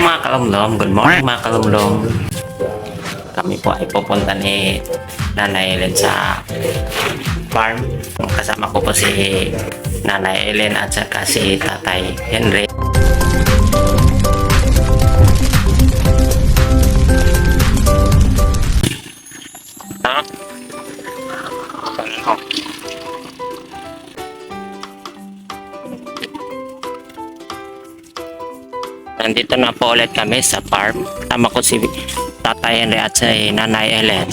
mga kalumlom, good morning mga kalumlom. Kami po ay pupunta ni Nanay Ellen sa farm. Kasama ko po si Nanay Ellen at saka si Tatay Henry. Nandito na po ulit kami sa farm. Kasama ko si Tatay Henry at si Nanay Ellen.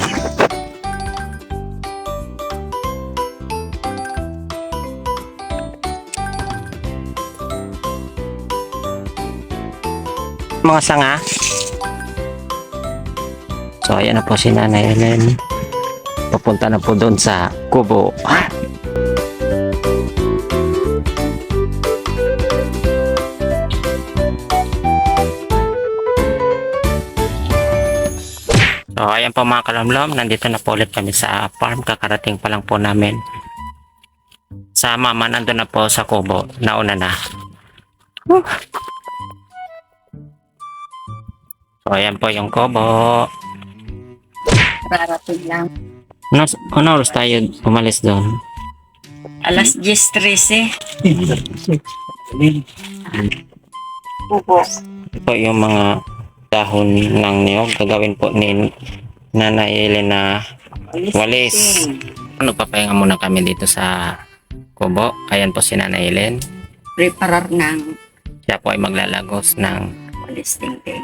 Mga sanga. So ayan na po si Nanay Ellen. Papunta na po doon sa kubo. So ayan po mga kalamlam, nandito na po ulit kami sa farm. Kakarating pa lang po namin. Sa mama nandun na po sa kubo. Nauna na. So ayan po yung kubo. Rarating lang. Ano oras tayo umalis doon? Alas 10:13. Pupo. Ito yung mga dahon ng niyog. Gagawin po ni Nanay Ellen na walis. Papahinga muna kami dito sa kubo. Ayan po si Nanay Ellen. Preparar ng Siya po ay maglalagos ng walis tingting.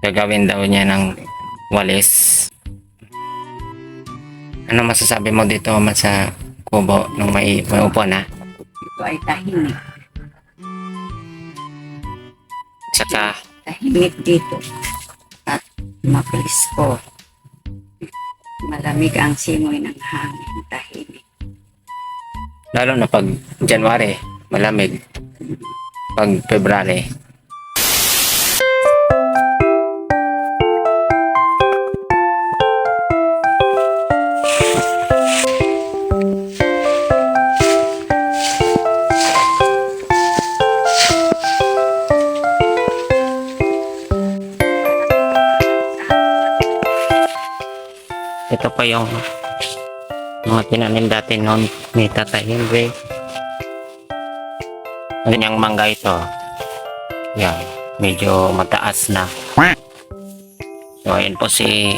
gagawin daw niya ng walis. Ano masasabi mo dito sa kubo nung may upo na? Ito ay tahimik. Saka Tahimik dito. At mapresko. Malamig ang simoy ng hangin. Tahimik. lalo na pag January, malamig. Pag February, ito pa yung mga tinanim dati noon ni Tatay Henry. Ganyang mangga ito. Yan, medyo mataas na. So ayan po si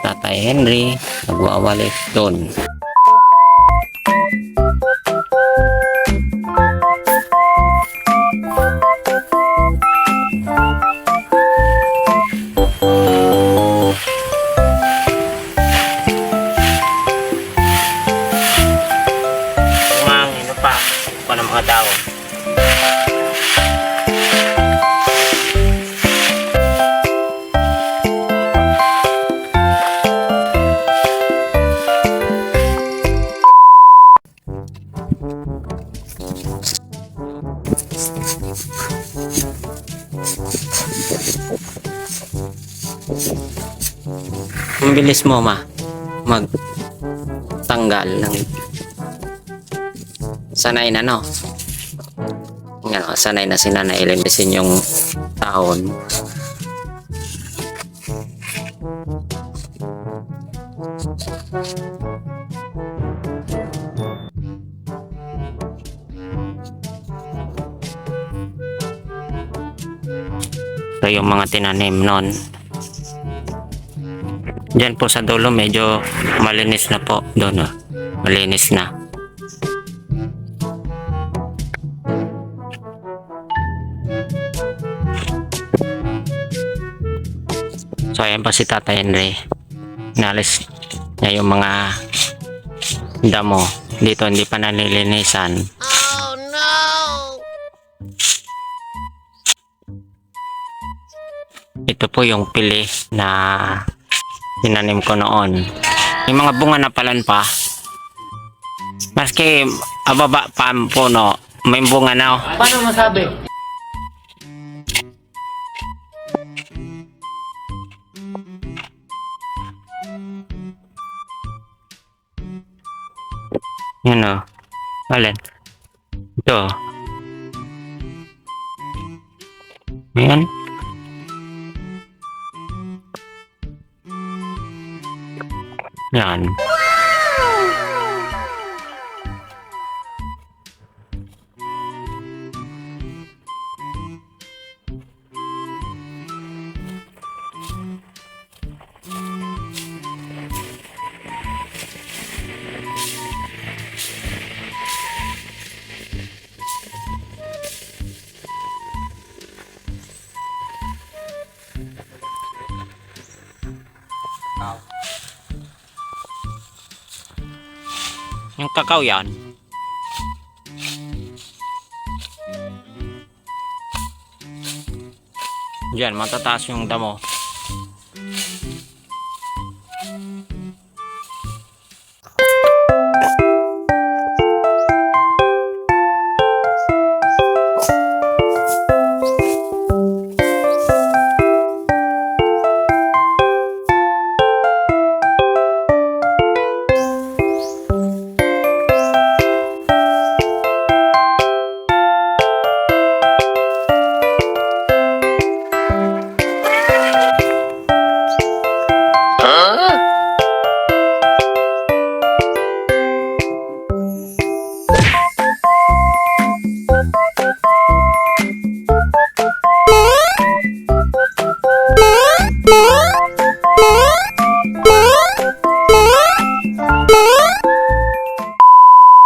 Tatay Henry, nagwawalis doon. Ano pa ng mga daon. Ang bilis mo magtanggal ng sanay na no. Yan, sanay na si Nanay Ellen kasi yung tahon. Ito yung mga tinanim nun. Diyan po sa dulo medyo malinis na po doon. Malinis na. So ayan pa si Tatay Henry. Inalis niya yung mga damo. Dito hindi pa nalilinisan. Oh no! Ito po yung pili na tinanim ko noon. Yung mga bunga na palan pa. Maski ababa pa ang puno, may bunga na. Paano masabi? Yun o. Alin? Ito. Ayan. Yan. Yung kakao yan. Diyan, matataas yung damo.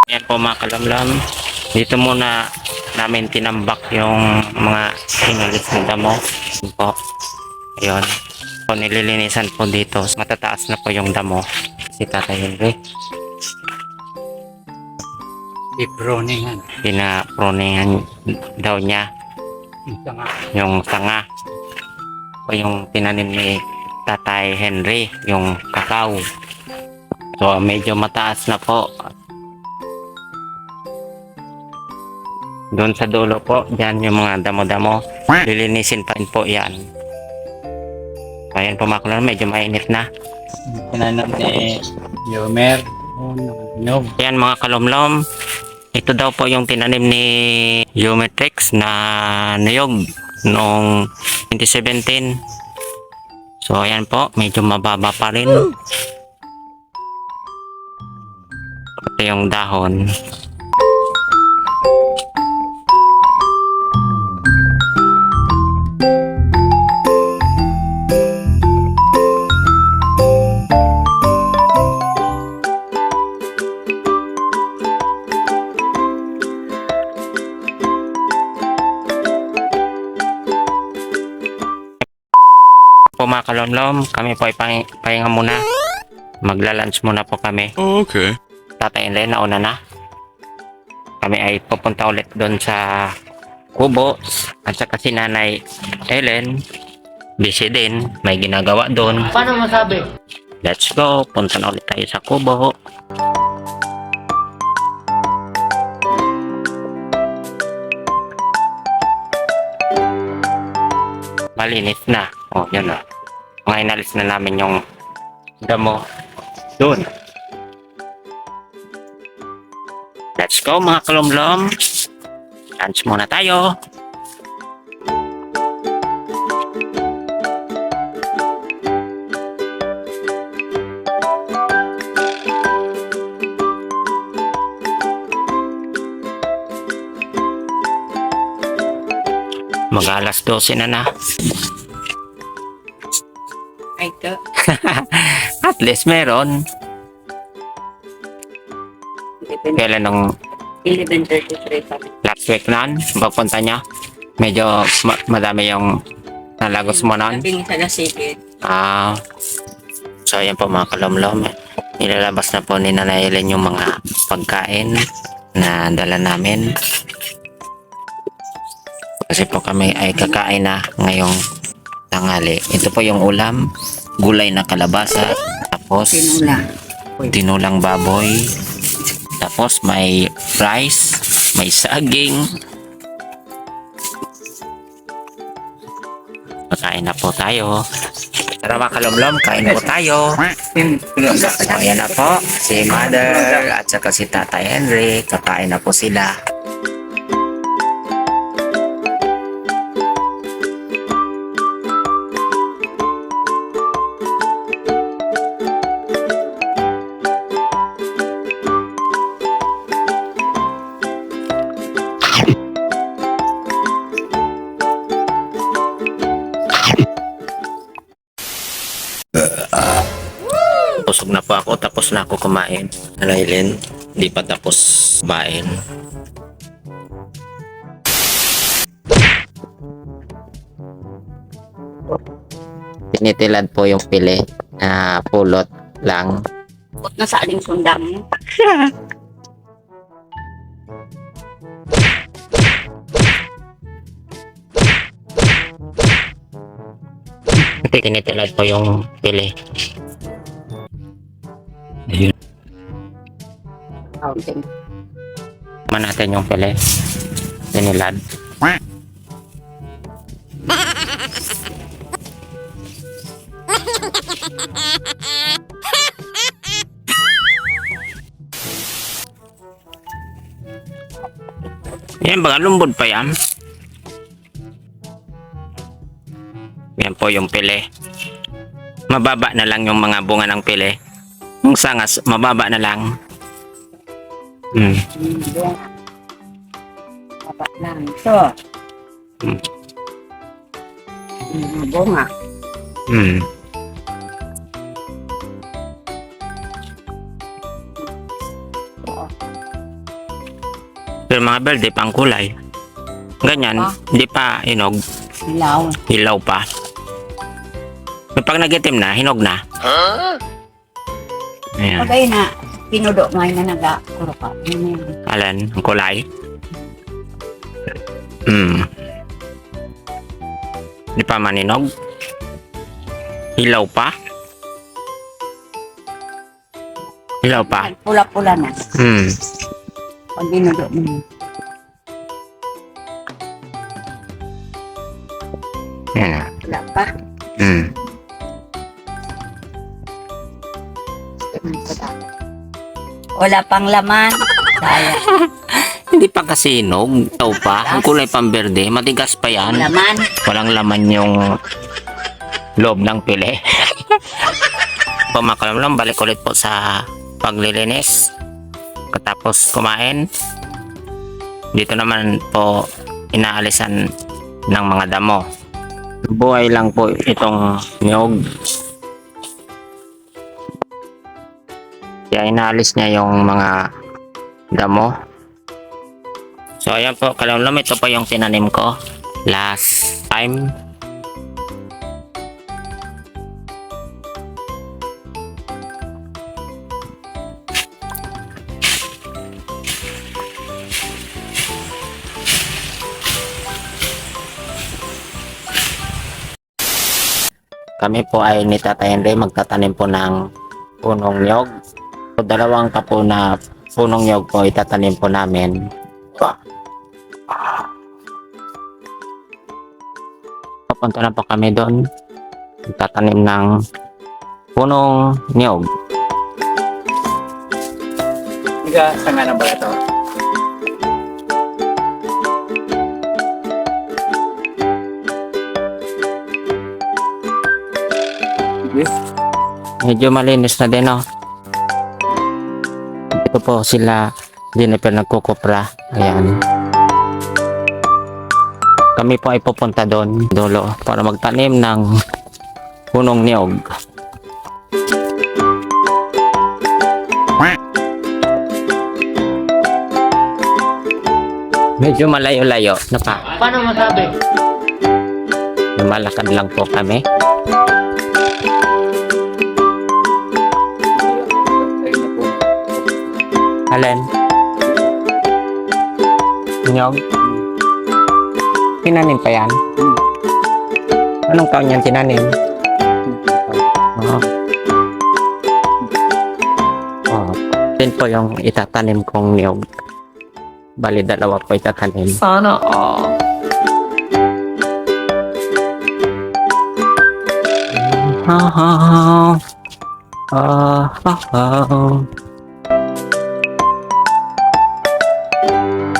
Yan po mga kalamlam. Dito muna namin tinambak yung mga inalis ng damo. Yan po. Ayun. Po, nililinisan po dito. Matataas na po yung damo. Si Tatay Henry. I-proningan. Pinaproningan daw niya Isa nga. yung sanga. O yung tinanim ni Tatay Henry. Yung kakao. So medyo mataas na po. Doon sa dulo po, dyan yung mga damo-damo. Lilinisin pa rin po yan. Ayan po mga kalamlam, medyo mainit na. Tinanong ni Yomer. Nyog. Ayan mga kalamlam, ito daw po yung tinanim ni Geometrix na niyog noong 2017. So ayan po, medyo mababa pa rin. Ito yung dahon. Po mga kalomlom, kami po ay pahinga muna. Magla-lunch muna po kami. Oh, okay. Tatay Ellen, nauna na. Kami ay pupunta ulit doon sa Kubo. At saka si Nanay Ellen, busy din. May ginagawa doon. Paano masabi? Let's go. Punta na ulit tayo sa Kubo. Malinis na. Oh, yun na. Mga inalis na namin yung damo doon. Let's go mga kalomlom. Lunch muna tayo. Mag-alas 12 na. Ay, ito. At least meron. Kailan nung 11:33 pa. last week nun, pagpunta niya, medyo madami yung nalagos mo nun. Sabi sa Lasige. So ayan po mga kalomlom. Nilalabas na po ni Nanay Ellen yung mga pagkain na dala namin. Kasi po kami ay kakain na ngayong tanghali. Ito po yung ulam, gulay na kalabasa, tapos Sinula. tinulang baboy, tapos may rice, may saging. Pagkain na po tayo. Tara mga kalomlom, kain po tayo. So, ayan na po, si Mother at saka si Tatay Henry, kakain na po sila. Tapos na ako kumain. Alailin, di pa tapos kumain. Tinitilad po yung pili na pulot lang. Bukod na sa aling sundang mo. Tinitilad po yung pili. Ayun. Counting. Man natin yung pili. Tinilad. Yan, baka lumbod pa yan. Yan po yung pili. Mababa na lang yung mga bunga ng pili. Yung sangas, mababa na lang. Bunga. Baba lang. Ito. Hmm. Bunga. Hmm. Pero mga berde pang kulay. Ganyan, Ah. hindi pa hinog. Hilaw. Hilaw pa. Pag nagitim na, hinog na. Ayan. Pagay na. Pinudo mo na naga-kuro ka. Alan, ang kulay. Hmm. Di pa maninog. Hilaw pa. Hilaw pa. Pula-pula na. Hmm. Pag pinudo mo. Yan na. Wala pa. Hmm. Wala pang laman. Kaya. Hindi pa kasi hinog. Hilaw pa. Ang kulay pang berde. Matigas pa yan. Laman. Walang laman yung loob ng pili. Pumakalam lang, balik ulit po sa paglilinis. Katapos kumain, dito naman po inaalisan ng mga damo. Buhay lang po itong niyog. Kaya inaalis niya yung mga damo. So ayan po, kalamlam, ito po yung tinanim ko last time. Kami po ay ni Tatay Henry magtatanim po ng punong nyog. So, dalawang kapo na punong nyog po itatanim po namin. Papunta na po kami doon. Tatanim ng punong nyog. Higa, sanga na ba ito? Yes. Medyo malinis na din, oh. Dito po sila Jennifer nagkukupra. Ayan. Kami po ay pupunta doon, dulo, para magtanim ng punong niyog. Medyo malayo-layo na pa. Paano masabi? Lumalakad lang po kami. Alin? Niyog? Tinanim pa yan? Anong taon yan tinanim? Oh. Oh. Din po yung itatanim kong niyog. Bali, dalawa po itatanim. Sana all.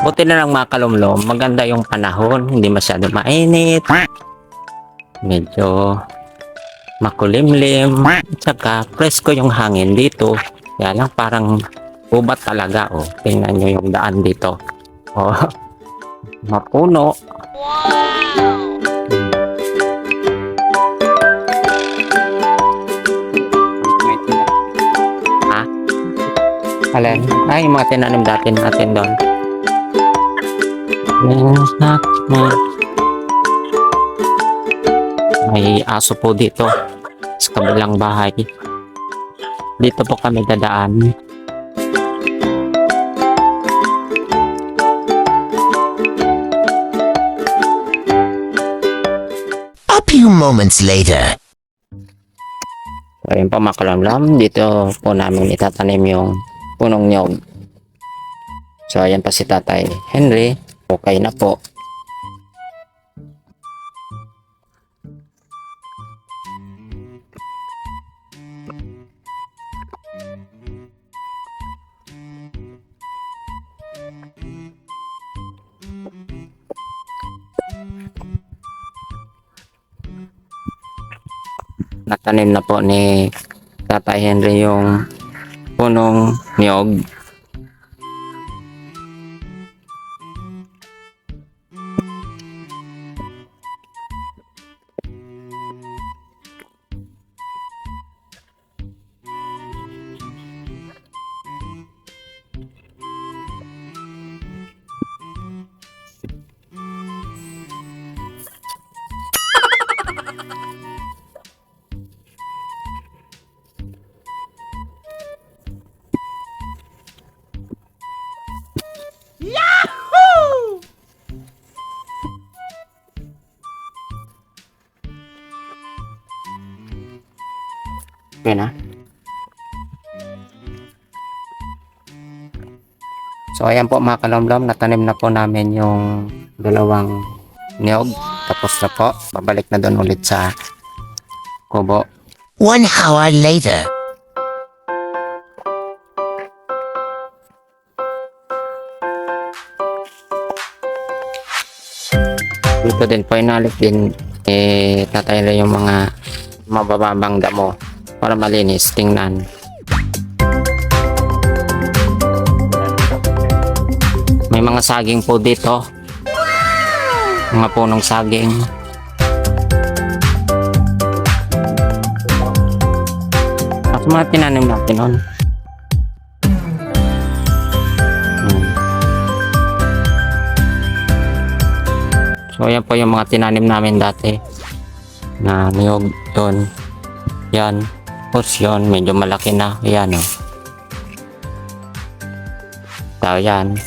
Buti na lang mga kalumlom, maganda yung panahon, hindi masyado mainit, medyo makulimlim, tsaka presko yung hangin dito. Kaya lang parang ubat talaga, oh. Tingnan nyo yung daan dito. Oh, mapuno. Ha? Alin? Ay, yung mga tinanim dati natin doon. May aso po dito sa kabilang bahay. Dito po kami dadaan. A few moments later. So, ayun po mga kalamlam, dito po namin itatanim yung punong nyog. So ayan pa si Tatay Henry, okay na po. Natanim na po ni Tatay Henry yung punong niyog. Okay na. So ayan po mga kalamlam, natanim na po namin yung dalawang niyog. Tapos na po, babalik na doon ulit sa kubo. 1 hour later. Dito din po inalik din tatay na yung mga mabababang damo para malinis tingnan. May mga saging po dito. Mga punong saging. At mga tinanim natin nun. So yan po yung mga tinanim namin dati na niyog doon. Yan. Tapos yun, medyo malaki na. Yan o. So yan.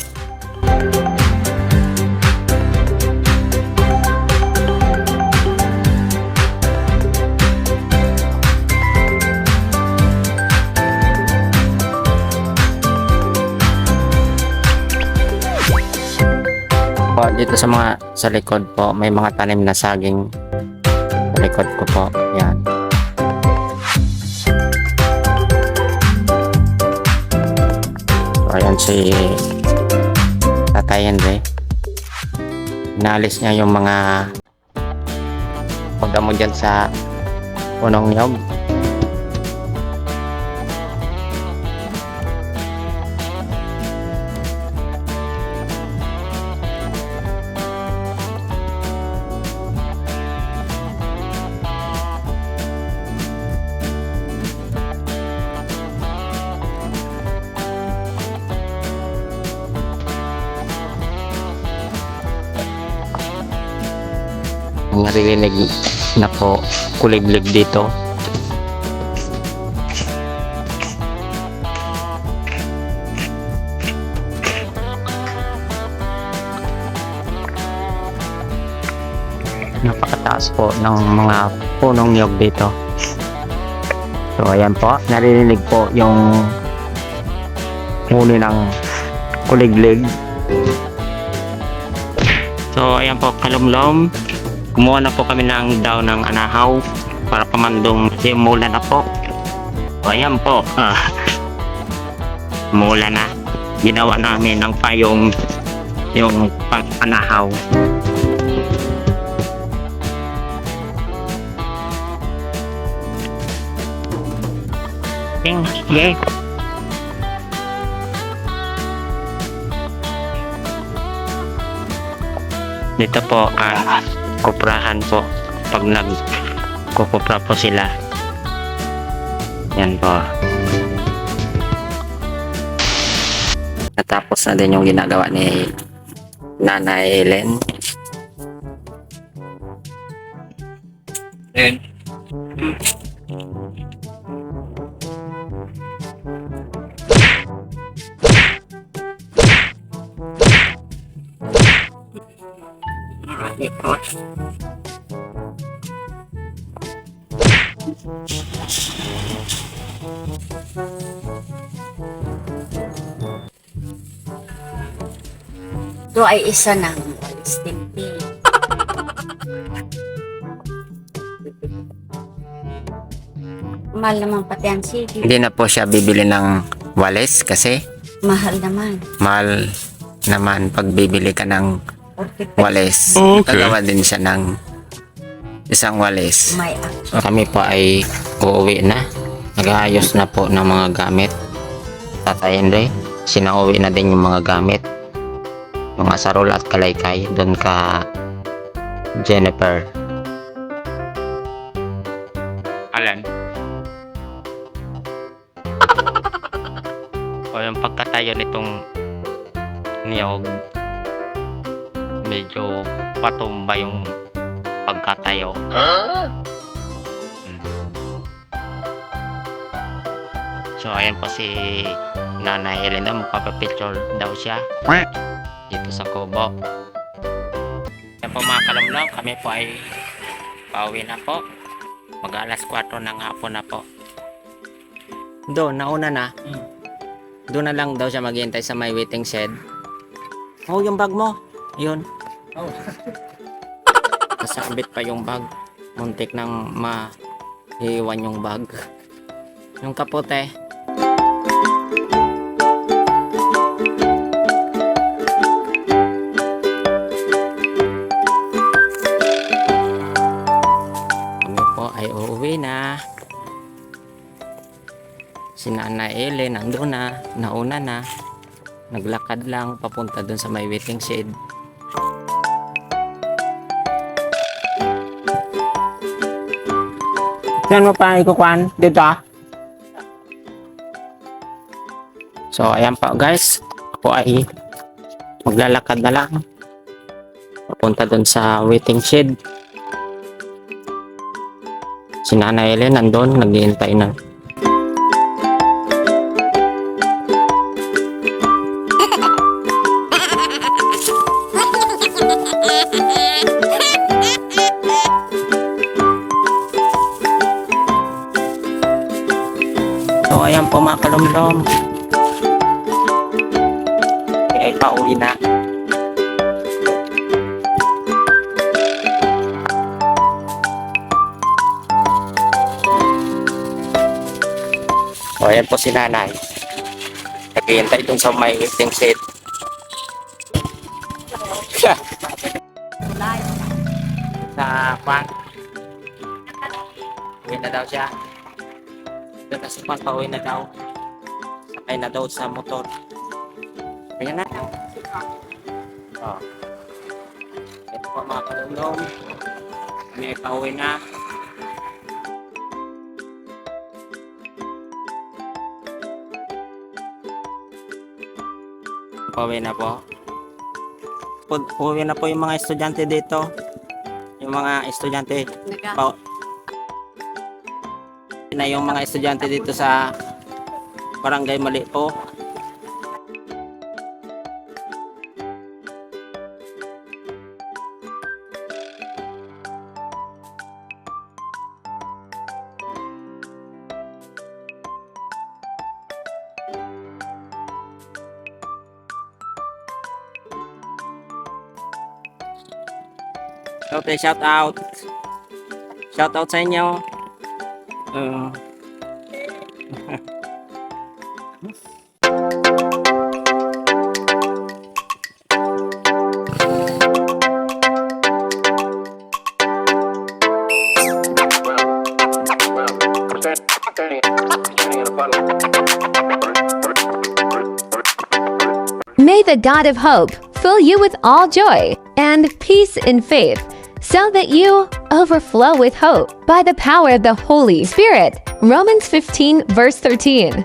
Po, dito sa likod po may mga tanim na saging sa likod ko po. Yan. So ayan si Tatay Henry. Inalis niya yung mga pagdamo dyan sa punong niyog. Naririnig na po kuliglig dito. Napakataas po ng mga punong niyog dito. So ayan po, naririnig po yung huni ng kuliglig. So ayan po kalumlom. Kumuha na po kami ng daw ng anahaw para pamandong kasi umulan na po. O ayan po. Umulan na. Ginawa namin ng payong yung pang-anahaw. Okay. Dito po kuprahan po pag nagkukupra po sila. Yan po. natapos na din yung ginagawa ni Nanay Ellen. Then, Ito ay isa ng stinky. Mahal naman pati ang sige. Hindi na po siya bibili ng walis kasi Mahal naman. mahal naman pag bibili ka ng 45 walis. Gagawa din siya ng isang walis. may action. So, kami po ay uuwi na. Nag-aayos na po ng mga gamit. Tatay Henry, sinauwi na din yung mga gamit. Mga sarol at kalaykay doon ka Jennifer. Alan? O yung pagkatayo nitong niyog, medyo patumba yung pagkatayo. So ayan po si Nanay Elena, magpapapicture daw siya dito sa Kubo. Ayan po mga kalamlaw, kami po ay pauwi na po. Mag-alas 4 ng hapon na po. Doon, nauna na. Doon na lang daw siya maghihintay sa may waiting shed. Oh, yung bag mo. Yun. oh, Kasabit pa yung bag. Muntik nang mahiwan yung bag. Yung kapote. Kami po ay uuwi na. Si Nanay Ellen nandun na. Nauna na. Naglakad lang papunta dun sa may waiting shed. Saan mo pa ikukuhan? Dito ah. So ayan pa guys. Ako ay maglalakad na lang. Papunta dun sa waiting shed. Si Nanay Ellen nandun. Naghihintay na. So ayan po mga kalumlom. Ay pauwi na. So ayan po si Nanay. Naghihintay dun sa may waiting shed. Sa Juan. Uwi na daw siya. Doon na si Juan, pauwi na daw. Sakay na daw sa motor. Kaya na. Oh. Ito po mga kalulong. Kami ay pauwi na. Pauwi na po. Pauwi na po yung mga estudyante dito. Yung mga estudyante. Na yung mga estudyante dito sa Barangay Mali po. Okay, shout out. Shout out sa inyo. May the God of hope fill you with all joy and peace in faith, so that you overflow with hope by the power of the Holy Spirit. Romans 15, verse 13.